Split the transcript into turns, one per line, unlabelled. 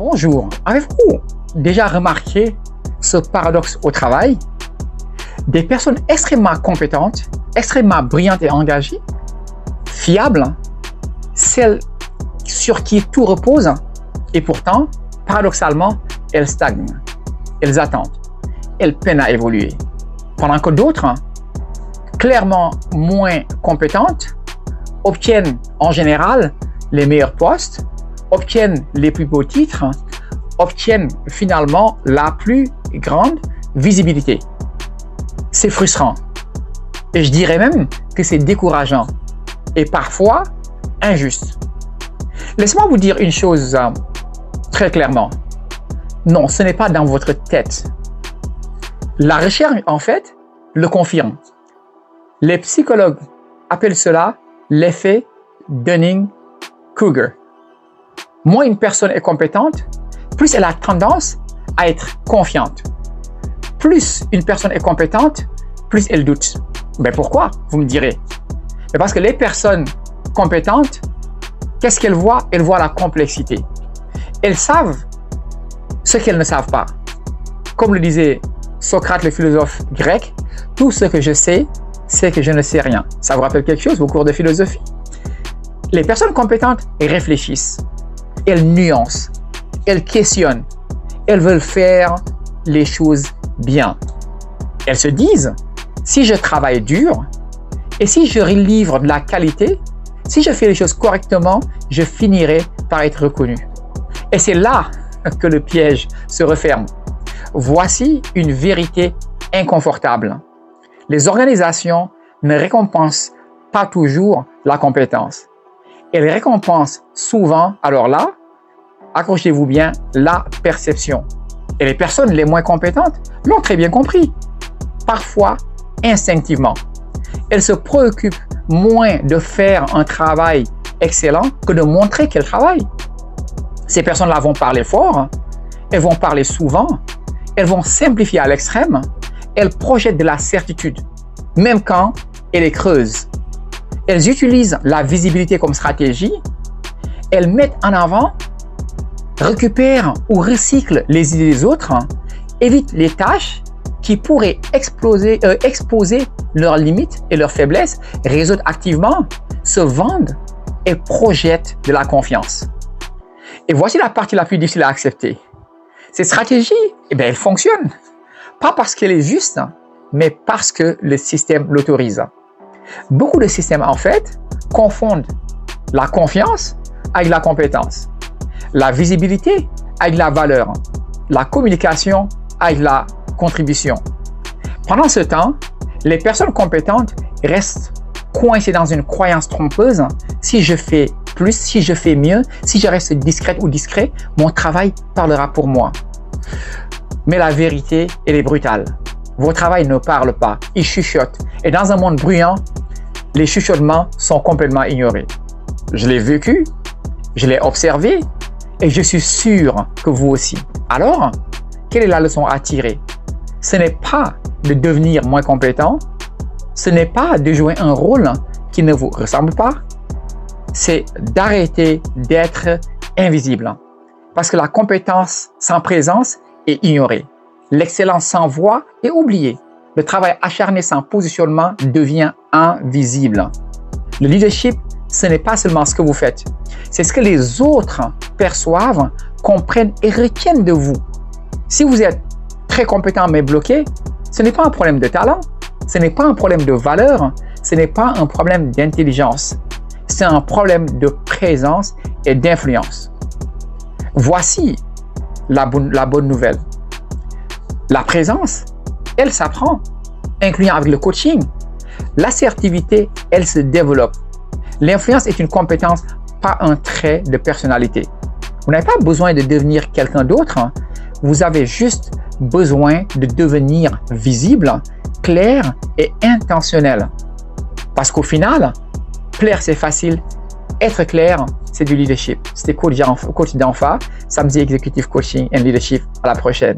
Bonjour, avez-vous déjà remarqué ce paradoxe au travail? Des personnes extrêmement compétentes, extrêmement brillantes et engagées, fiables, celles sur qui tout repose, et pourtant, paradoxalement, elles stagnent, elles attendent, elles peinent à évoluer. Pendant que d'autres, clairement moins compétentes, obtiennent en général les meilleurs postes, obtiennent les plus beaux titres, obtiennent finalement la plus grande visibilité. C'est frustrant. Et je dirais même que c'est décourageant et parfois injuste. Laissez-moi vous dire une chose très clairement. Non, ce n'est pas dans votre tête. La recherche, en fait, le confirme. Les psychologues appellent cela l'effet Dunning-Kruger. Moins une personne est compétente, plus elle a tendance à être confiante. Plus une personne est compétente, plus elle doute. Mais pourquoi, vous me direz? Mais parce que les personnes compétentes, qu'est-ce qu'elles voient? Elles voient la complexité. Elles savent ce qu'elles ne savent pas. Comme le disait Socrate, le philosophe grec, tout ce que je sais, c'est que je ne sais rien. Ça vous rappelle quelque chose au cours de philosophie? Les personnes compétentes réfléchissent, elles nuancent, elles questionnent, elles veulent faire les choses bien. Elles se disent, si je travaille dur et si je livre de la qualité, si je fais les choses correctement, je finirai par être reconnu. Et c'est là que le piège se referme. Voici une vérité inconfortable. Les organisations ne récompensent pas toujours la compétence. Elles récompensent souvent, alors là, accrochez-vous bien, la perception. Et les personnes les moins compétentes l'ont très bien compris, parfois instinctivement. Elles se préoccupent moins de faire un travail excellent que de montrer qu'elles travaillent. Ces personnes-là vont parler fort, elles vont parler souvent, elles vont simplifier à l'extrême, elles projettent de la certitude, même quand elles les creusent. Elles utilisent la visibilité comme stratégie, elles mettent en avant, récupèrent ou recyclent les idées des autres, évitent les tâches qui pourraient exposer leurs limites et leurs faiblesses, résolvent activement, se vendent et projettent de la confiance. Et voici la partie la plus difficile à accepter. Cette stratégie, elle fonctionne. Pas parce qu'elle est juste, mais parce que le système l'autorise. Beaucoup de systèmes, en fait, confondent la confiance avec la compétence, la visibilité avec la valeur, la communication avec la contribution. Pendant ce temps, les personnes compétentes restent coincées dans une croyance trompeuse. Si je fais plus, si je fais mieux, si je reste discrète ou discret, mon travail parlera pour moi. Mais la vérité, elle est brutale. Vos travail ne parle pas, il chuchote. Et dans un monde bruyant, les chuchotements sont complètement ignorés. Je l'ai vécu, je l'ai observé et je suis sûr que vous aussi. Alors, quelle est la leçon à tirer? Ce n'est pas de devenir moins compétent, ce n'est pas de jouer un rôle qui ne vous ressemble pas, c'est d'arrêter d'être invisible. Parce que la compétence sans présence est ignorée. L'excellence sans voix est oubliée. Le travail acharné sans positionnement devient invisible. Le leadership, ce n'est pas seulement ce que vous faites. C'est ce que les autres perçoivent, comprennent et retiennent de vous. Si vous êtes très compétent mais bloqué, ce n'est pas un problème de talent, ce n'est pas un problème de valeur, ce n'est pas un problème d'intelligence. C'est un problème de présence et d'influence. Voici la bonne nouvelle. La présence, elle s'apprend, incluant avec le coaching. L'assertivité, elle se développe. L'influence est une compétence, pas un trait de personnalité. Vous n'avez pas besoin de devenir quelqu'un d'autre. Vous avez juste besoin de devenir visible, clair et intentionnel. Parce qu'au final, plaire, c'est facile. Être clair, c'est du leadership. C'était Coach Danfa, Samedi Executive Coaching and Leadership. À la prochaine.